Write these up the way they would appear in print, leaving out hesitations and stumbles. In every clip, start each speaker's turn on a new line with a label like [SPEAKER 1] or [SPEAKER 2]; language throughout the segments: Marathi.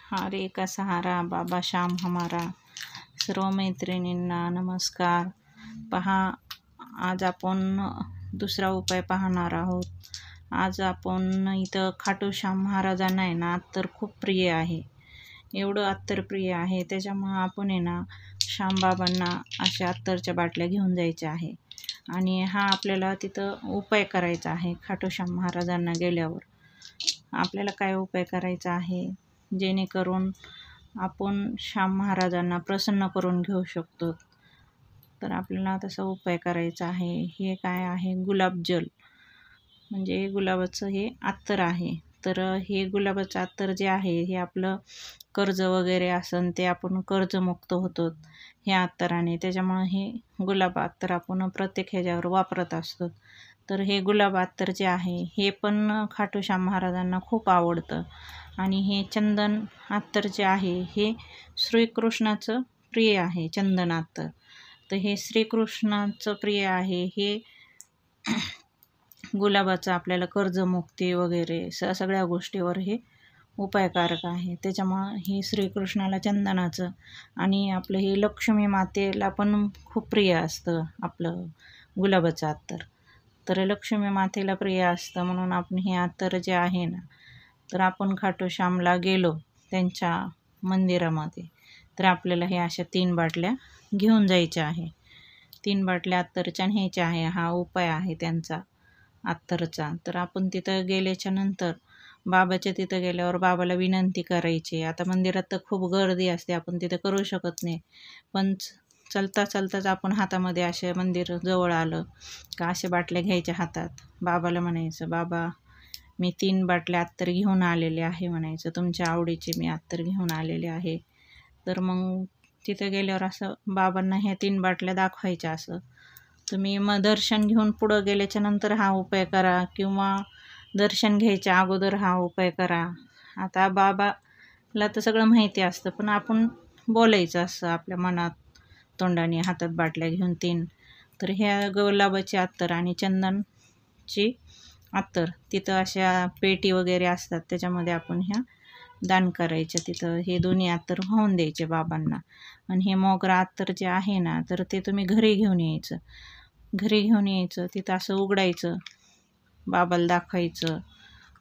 [SPEAKER 1] हरे का सहारा बाबा श्याम हमारा. सर्व मैत्रिणींना नमस्कार. पहा, आज आपण दुसरा उपाय पाहणार आहोत. आज आपण इथं खाटू श्याम महाराजांना आहे ना अत्तर खूप प्रिय आहे. एवढं अत्तर प्रिय आहे त्याच्यामुळं आपण आहे ना श्यामबाबांना अशा अत्तरच्या बाटल्या घेऊन जायच्या आहे आणि हा आपल्याला तिथं उपाय करायचा आहे. खाटू श्याम महाराजांना गेल्यावर आपल्याला काय उपाय करायचा आहे जेणेकरून आपण श्याम महाराजांना प्रसन्न करून घेऊ शकतो. तर आपल्याला तसा उपाय करायचा आहे. हे काय आहे, गुलाबजल म्हणजे गुलाबाचं हे अत्तर आहे. तर हे गुलाबाचं अत्तर जे आहे हे आपलं कर्ज वगैरे असन ते आपण कर्जमुक्त होतो ह्या अत्तराने. त्याच्यामुळं हे गुलाब अत्तर आपण प्रत्येक ह्याच्यावर वापरत असतो. तर हे गुलाब अत्तर जे आहे हे पण खाटू श्याम महाराजांना खूप आवडतं आणि हे चंदन अत्तर जे आहे हे श्रीकृष्णाचं प्रिय आहे. चंदन अत्तर तर हे श्रीकृष्णाचं प्रिय आहे. हे गुलाबाचं आपल्याला कर्जमुक्ती वगैरे सगळ्या गोष्टीवर हे उपायकारक आहे. त्याच्यामुळं हे श्रीकृष्णाला चंदनाचं आणि आपलं हे लक्ष्मी मातेला पण खूप प्रिय असतं आपलं गुलाबाचं अत्तर. तर लक्ष्मी मातेला प्रिय असतं म्हणून आपण हे अत्तर जे आहे ना, तर आपण खाटू श्यामला गेलो त्यांच्या मंदिरामध्ये तर आपल्याला हे अशा 3 बाटल्या घेऊन जायच्या आहे. 3 बाटल्या अत्तरच्या न्यायच्या आहे. हा उपाय आहे त्यांचा अत्तरचा. तर आपण तिथं गेल्याच्या नंतर बाबाच्या तिथं गेल्यावर बाबाला विनंती करायची. आता मंदिरात तर खूप गर्दी असते, आपण तिथं करू शकत नाही, पण चलता चलताच आपण हातामध्ये असे मंदिर जवळ आलं का अशा बाटल्या घ्यायच्या हातात. बाबाला म्हणायचं, बाबा मी 3 बाटल्या अत्तर घेऊन आलेले आहे म्हणायचं, तुमच्या आवडीचे मी अत्तर घेऊन आलेले आहे. तर मग तिथं गेल्यावर असं बाबांना ह्या 3 बाटल्या दाखवायच्या. असं तुम्ही मग दर्शन घेऊन पुढं गेल्याच्या नंतर हा उपाय करा किंवा दर्शन घ्यायच्या अगोदर हा उपाय करा. आता बाबाला तर सगळं माहिती असतं, पण आपण बोलायचं असं आपल्या मनात तोंडाने हातात बाटल्या घेऊन 3. तर ह्या गुलाबाची अत्तर आणि चंदनची अत्तर तिथं अशा पेटी वगैरे असतात त्याच्यामध्ये आपण ह्या दान करायच्या. तिथं हे दोन्ही अत्तर वाहून द्यायचे बाबांना. आणि हे मोगरा अत्तर जे आहे ना तर ते तुम्ही घरी घेऊन यायचं. घरी घेऊन यायचं, तिथं असं उघडायचं, बाबाला दाखवायचं.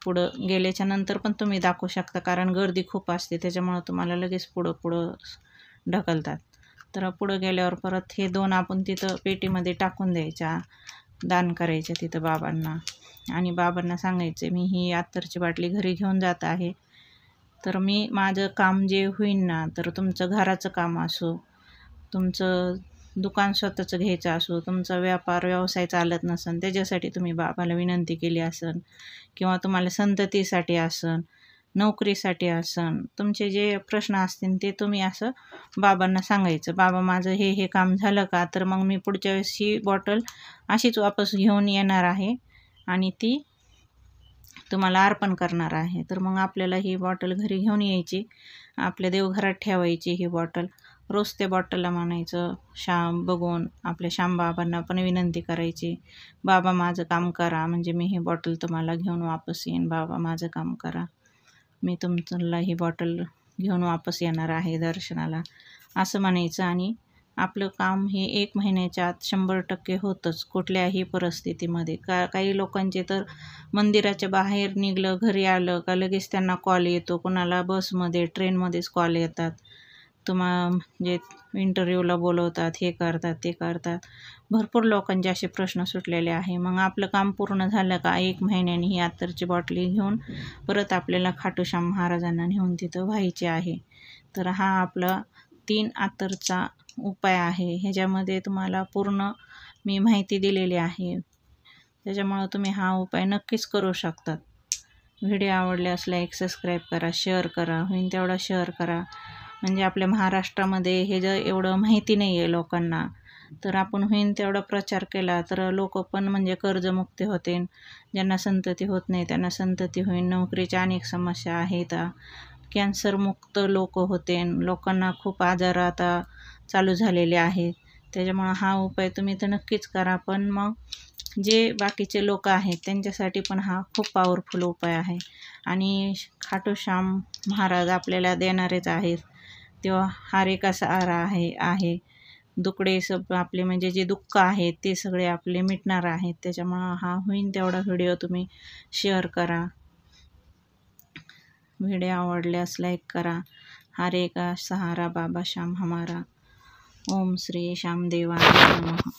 [SPEAKER 1] पुढं गेल्याच्या नंतर पण तुम्ही दाखवू शकता कारण गर्दी खूप असते त्याच्यामुळं तुम्हाला लगेच पुढं ढकलतात. तर पुढं गेल्यावर परत हे 2 आपण तिथं पेटीमध्ये टाकून द्यायच्या, दान करायच्या तिथं बाबांना. आणि बाबांना सांगायचं, मी ही अत्तरची बाटली घरी घेऊन जात आहे. तर मी माझं काम जे होईन ना, तर तुमचं घराचं काम असो, तुमचं दुकान स्वतःचं घ्यायचं असो, तुमचा व्यापार व्यवसाय चालत नसन त्याच्यासाठी तुम्ही बाबाला विनंती केली असन किंवा तुम्हाला संततीसाठी असन, नोकरीसाठी असन, तुमचे जे प्रश्न असतील ते तुम्ही असं बाबांना सांगायचं, बाबा माझं हे काम झालं का तर मग मी पुढच्या वेळेस ही बॉटल अशीच वापस घेऊन येणार आहे आणि ती तुम्हाला अर्पण करणार आहे. तर मग आपल्याला ही बॉटल घरी घेऊन यायची, आपल्या देवघरात ठेवायची ही बॉटल. रोज त्या बॉटलला म्हणायचं, श्याम बघून आपल्या श्यामबाबांना पण विनंती करायची, बाबा माझं काम करा म्हणजे मी ही बॉटल तुम्हाला घेऊन वापस येईन. बाबा माझं काम करा, मी तुमच्याला ही बॉटल घेऊन वापस येणार आहे दर्शनाला, असं म्हणायचं. आणि आपलं काम हे 1 महिन्याच्या आत 100% होतंच कुठल्याही परिस्थितीमध्ये. काही लोकांचे तर मंदिराच्या बाहेर निघलं, घरी आलं का लगेच त्यांना कॉल येतो, कोणाला बसमध्ये ट्रेनमध्येच कॉल येतात, म्हणजे इंटरव्ह्यूला बोलवतात, हे करतात ते करतात. भरपूर लोकांचे असे प्रश्न सुटलेले आहे. मग आपलं काम पूर्ण झालं का 1 महिन्याने ही अत्तरची बॉटली घेऊन परत आपल्याला खाटू श्याम महाराजांना नेऊन तिथं व्हायचे आहे. तर हा आपला 3 अत्तरचा उपाय आहे. ह्याच्यामध्ये तुम्हाला पूर्ण मी माहिती दिलेली आहे, त्याच्यामुळं तुम्ही हा उपाय नक्कीच करू शकतात. व्हिडिओ आवडल्यास लाईक, सबस्क्राईब करा, शेअर करा, होईन तेवढा शेअर करा. म्हणजे आपल्या महाराष्ट्रामध्ये हे जर एवढं माहिती नाही आहे लोकांना, तर आपण होईन तेवढा प्रचार केला तर लोक पण म्हणजे कर्जमुक्ती होते. ज्यांना संतती होत नाही त्यांना संतती होईल. नोकरीच्या अनेक समस्या आहेत, कॅन्सरमुक्त लोक होते, लोकांना खूप आजार आता चालू झालेले आहेत. त्याच्यामुळं हा उपाय तुम्ही तर नक्कीच करा. पण मग जे बाकीचे लोक आहेत त्यांच्यासाठी पण हा खूप पॉवरफुल उपाय आहे. आणि खाटू श्याम महाराज आपल्याला देणारेच आहेत, तेव्हा हा रेखा सहारा आहे. दुकडे सब आपले म्हणजे जे दुःख आहेत ते सगळे आपले मिटणार आहेत. त्याच्यामुळं हा होईन तेवढा व्हिडिओ तुम्ही शेअर करा. व्हिडिओ आवडल्यास लाईक करा. हा रेखा सहारा बाबा श्याम हमारा. ओम श्री श्यामदेवाय नमः.